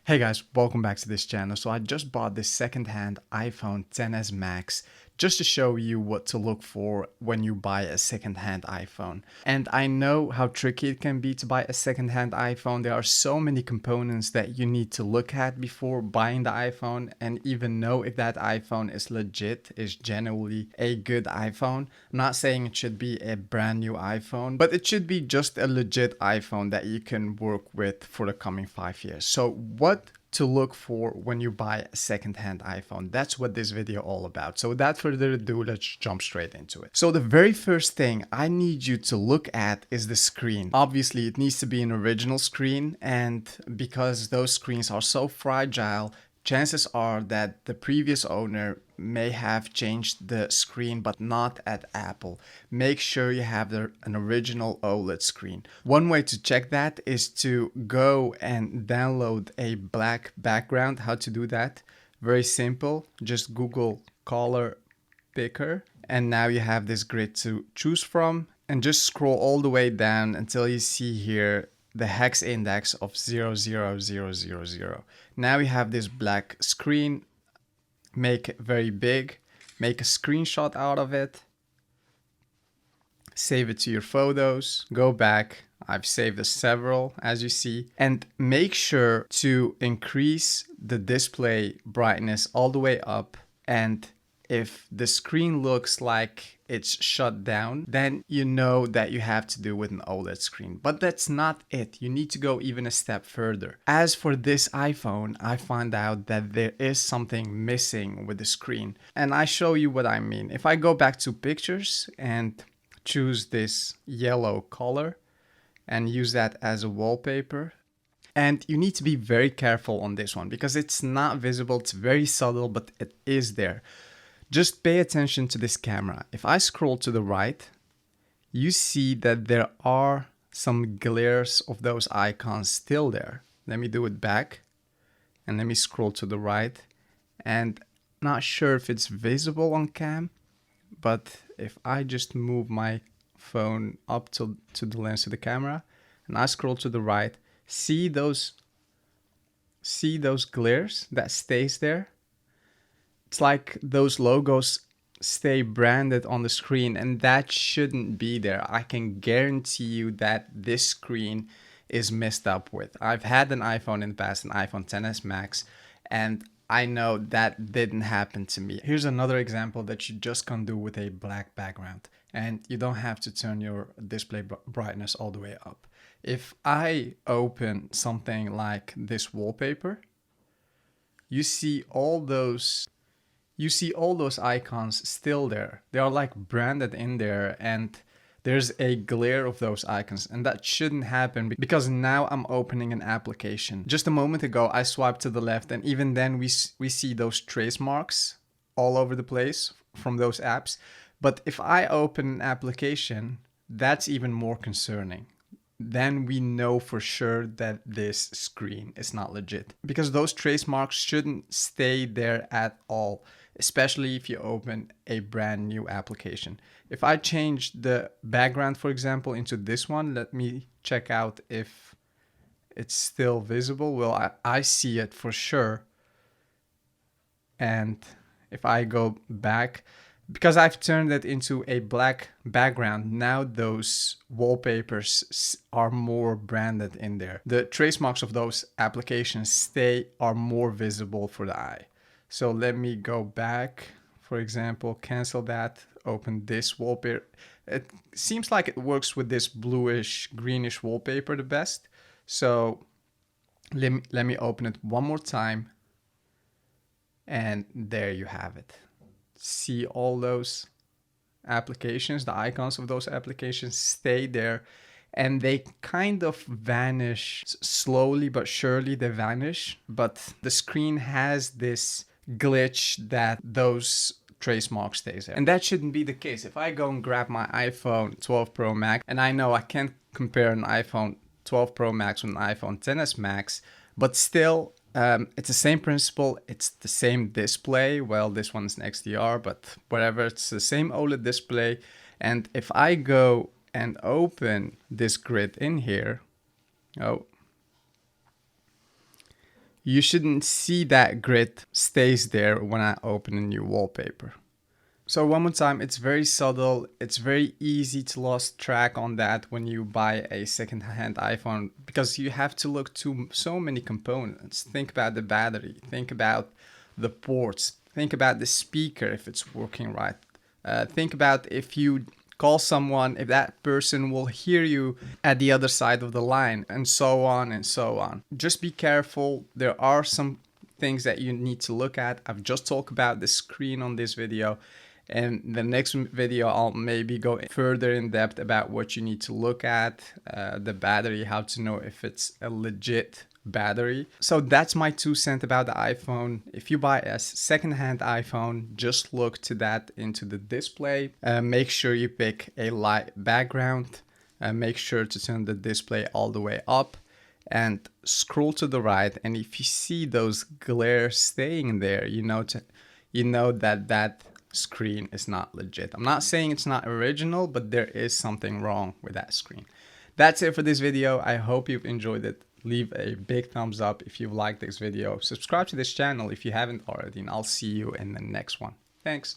Hey guys, welcome back to this channel. So I just bought this second-hand iPhone XS Max just to show you what to look for when you buy a second-hand iPhone. And I know how tricky it can be to buy a second-hand iPhone. There are so many components that you need to look at before buying the iPhone and even know if that iPhone is legit, is genuinely a good iPhone. I'm not saying it should be a brand new iPhone, but it should be just a legit iPhone that you can work with for the coming 5 years. So what to look for when you buy a second-hand iPhone? That's what this video all about. So without further ado, let's jump straight into it. So the very first thing I need you to look at is the screen. Obviously, it needs to be an original screen, and because those screens are so fragile, chances are that the previous owner may have changed the screen, but not at Apple. Make sure you have an original OLED screen. One way to check that is to go and download a black background. How to do that? Very simple. Just Google color picker, and now you have this grid to choose from, and just scroll all the way down until you see here the hex index of 00000. Now you have this black screen. Make it very big, make a screenshot out of it, save it to your photos, go back. I've saved several, as you see, and make sure to increase the display brightness all the way up. And if the screen looks like it's shut down, then you know that you have to do with an OLED screen. But that's not it. You need to go even a step further. As for this iPhone, I found out that there is something missing with the screen. And I show you what I mean. If I go back to pictures and choose this yellow color and use that as a wallpaper, and you need to be very careful on this one because it's not visible. It's very subtle, but it is there. Just pay attention to this camera. If I scroll to the right, you see that there are some glares of those icons still there. Let me do it back and let me scroll to the right, and not sure if it's visible on cam, but if I just move my phone up to the lens of the camera and I scroll to the right, see those glares that stays there? It's like those logos stay branded on the screen, and that shouldn't be there. I can guarantee you that this screen is messed up with. I've had an iPhone in the past, an iPhone XS Max, and I know that didn't happen to me. Here's another example that you just can do with a black background, and you don't have to turn your display brightness all the way up. If I open something like this wallpaper, you see all those icons still there. They are like branded in there, and there's a glare of those icons, and that shouldn't happen because now I'm opening an application. Just a moment ago, I swiped to the left, and even then we see those trace marks all over the place from those apps. But if I open an application, that's even more concerning. Then we know for sure that this screen is not legit because those trace marks shouldn't stay there at all, especially if you open a brand new application. If I change the background, for example, into this one, let me check out if it's still visible. Well, I see it for sure. And if I go back, because I've turned it into a black background, now those wallpapers are more branded in there. The trace marks of those applications are more visible for the eye. So let me go back, for example, cancel that, open this wallpaper. It seems like it works with this bluish, greenish wallpaper the best. So let me open it one more time. And there you have it. See all those applications, the icons of those applications stay there, and they kind of vanish slowly but surely. They vanish, but the screen has this glitch that those trace marks stays there, and that shouldn't be the case. If I go and grab my iPhone 12 Pro Max, and I know I can't compare an iPhone 12 Pro Max with an iPhone XS Max, but still it's the same principle. It's the same display. Well, this one's an XDR, but whatever. It's the same OLED display. And if I go and open this grid in here, you shouldn't see that grid stays there when I open a new wallpaper. So one more time, it's very subtle. It's very easy to lose track on that when you buy a second-hand iPhone, because you have to look to so many components. Think about the battery, think about the ports, think about the speaker if it's working right. Think about if you call someone, if that person will hear you at the other side of the line, and so on and so on. Just be careful. There are some things that you need to look at. I've just talked about the screen on this video. And the next video, I'll maybe go further in depth about what you need to look at, the battery, how to know if it's a legit battery. So that's my 2 cents about the iPhone. If you buy a second-hand iPhone, just look to that into the display. Make sure you pick a light background. Make sure to turn the display all the way up and scroll to the right. And if you see those glares staying there, you know that screen is not legit. I'm not saying it's not original, but there is something wrong with that screen. That's it for this video. I hope you've enjoyed it. Leave a big thumbs up if you liked this video. Subscribe to this channel if you haven't already, and I'll see you in the next one. Thanks.